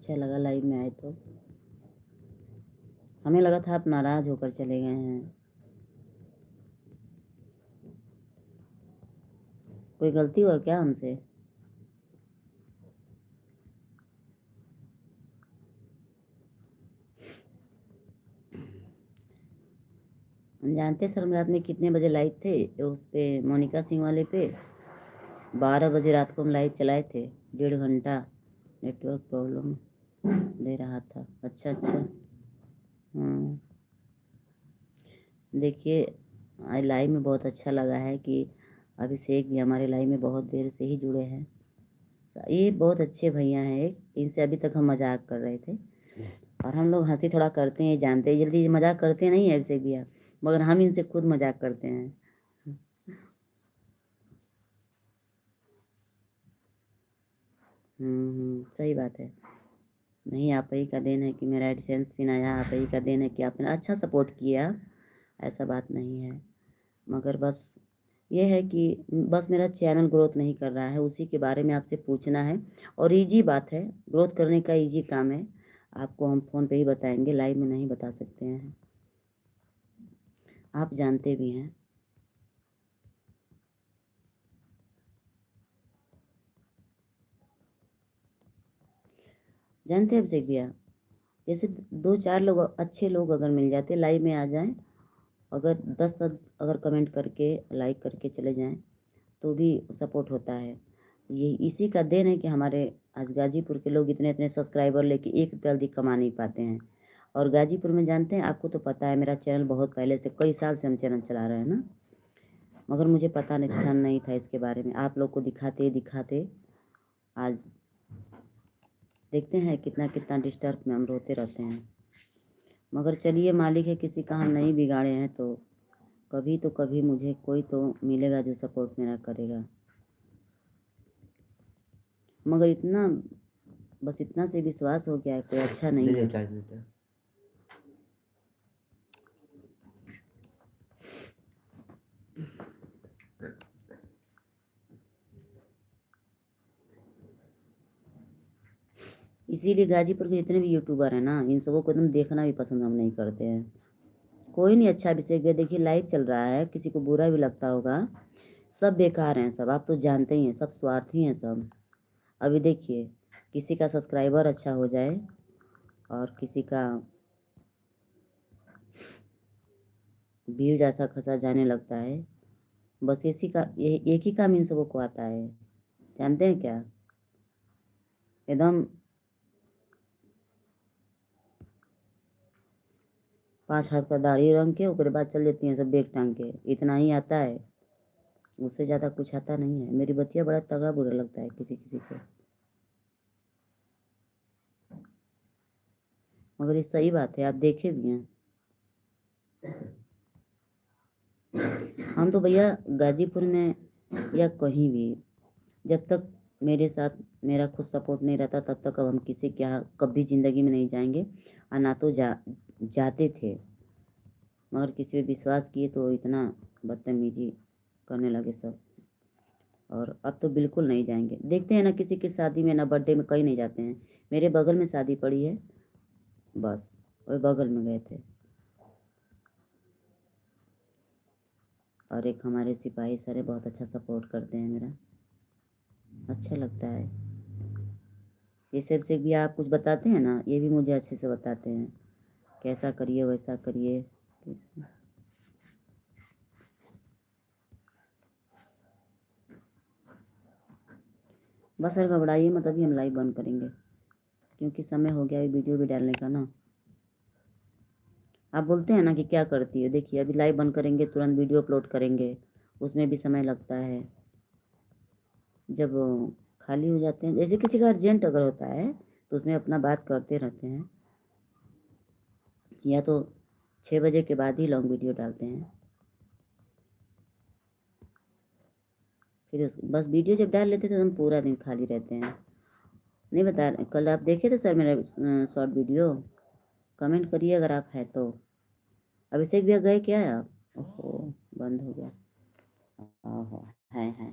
अच्छा लगा लाइव में आए तो। हमें लगा था आप नाराज होकर चले गए हैं। कोई गलती हुआ क्या हमसे? जानते सर, हम रात में कितने बजे लाइव थे उस पे, मोनिका सिंह वाले पे? 12 बजे रात को हम लाइव चलाए थे। 1.5 घंटा नेटवर्क प्रॉब्लम दे रहा था। अच्छा अच्छा। देखिए, आज लाइव में बहुत अच्छा लगा है कि अभिषेक भी हमारे लाइव में बहुत देर से ही जुड़े हैं। ये बहुत अच्छे भैया हैं। एक इनसे अभी तक हम मजाक कर रहे थे, और हम लोग हंसी थोड़ा करते हैं, जानते हैं जल्दी मजाक करते नहीं है अभिषेक भैया, मगर हम इनसे खुद मजाक करते हैं। सही बात है। नहीं, आप ही का देन है कि मेरा एडसेंस पिन आया, आप ही का देन है कि आपने अच्छा सपोर्ट किया, ऐसा बात नहीं है। मगर बस ये है कि बस मेरा चैनल ग्रोथ नहीं कर रहा है, उसी के बारे में आपसे पूछना है। और इजी बात है, ग्रोथ करने का इजी काम है। आपको हम फ़ोन पे ही बताएंगे, लाइव में नहीं बता सकते हैं, आप जानते भी हैं। जानते हैं अभिषेक भैया, जैसे 2-4 लोग अच्छे लोग अगर मिल जाते लाइव में आ जाएं, अगर 10 अगर कमेंट करके लाइक करके चले जाएं तो भी सपोर्ट होता है। ये इसी का देन है कि हमारे आज गाजीपुर के लोग इतने इतने सब्सक्राइबर लेके 1 रुपया अधिक कमा नहीं पाते हैं। और गाजीपुर में जानते हैं, आपको तो पता है मेरा चैनल बहुत पहले से, कई साल से हम चैनल चला रहे हैं ना, मगर मुझे पता नहीं ध्यान नहीं था इसके बारे में। आप लोग को दिखाते दिखाते आज देखते हैं कितना कितना डिस्टर्ब में हम रोते रहते हैं। मगर चलिए, मालिक है, किसी का हम नहीं बिगाड़े हैं, तो कभी तो कभी मुझे कोई तो मिलेगा जो सपोर्ट मेरा करेगा। मगर इतना, बस इतना से विश्वास हो गया है, कोई अच्छा नहीं है। इसीलिए गाजीपुर के जितने भी यूट्यूबर हैं ना, इन सबको को एकदम देखना भी पसंद हम नहीं करते हैं। कोई नहीं अच्छा अभिषेक भैया, देखिए लाइव चल रहा है, किसी को बुरा भी लगता होगा, सब बेकार हैं सब, आप तो जानते ही हैं, सब स्वार्थी हैं सब। अभी देखिए, किसी का सब्सक्राइबर अच्छा हो जाए और किसी का व्यूज ऐसा खसा जाने लगता है, बस इसी का एक ही काम इन सबों को आता है। जानते हैं क्या, एकदम 5 हाथ का दाढ़ी रंग के उसके बाद चल देती हैं सब बेग टांग के, इतना ही आता है, उससे ज़्यादा कुछ आता नहीं है। मेरी बतिया बड़ा तगड़ा बुरा लगता है किसी किसी को, मगर ये सही बात है, आप देखे भी हैं। हम तो भैया गाजीपुर में या कहीं भी, जब तक मेरे साथ मेरा खुद सपोर्ट नहीं रहता तब तक अब हम किसी के यहाँ कभी ज़िंदगी में नहीं जाएंगे, और ना तो जाते थे। मगर किसी पे विश्वास किए तो इतना बदतमीजी करने लगे सब, और अब तो बिल्कुल नहीं जाएंगे। देखते हैं ना, किसी की शादी में ना बर्थडे में कहीं नहीं जाते हैं। मेरे बगल में शादी पड़ी है, बस वही बगल में गए थे। और एक हमारे सिपाही सर है, बहुत अच्छा सपोर्ट करते हैं मेरा, अच्छा लगता है। ये सब से भी आप कुछ बताते हैं ना, ये भी मुझे अच्छे से बताते हैं, कैसा करिए वैसा करिए। बस सर घबराइए मत, अभी हम लाइव बंद करेंगे क्योंकि समय हो गया वीडियो भी डालने का ना। आप बोलते हैं ना कि क्या करती है, देखिए अभी लाइव बंद करेंगे, तुरंत वीडियो अपलोड करेंगे, उसमें भी समय लगता है। जब खाली हो जाते हैं, जैसे किसी का अर्जेंट अगर होता है तो उसमें अपना बात करते रहते हैं, या तो 6 बजे के बाद ही लॉन्ग वीडियो डालते हैं। फिर बस वीडियो जब डाल लेते थे तो हम पूरा दिन खाली रहते हैं। नहीं बता, कल आप देखे थे सर मेरा शॉर्ट वीडियो? कमेंट करिए अगर आप है तो। अभिषेक भैया गए क्या आप? ओहो, बंद हो गया। ओहो, है।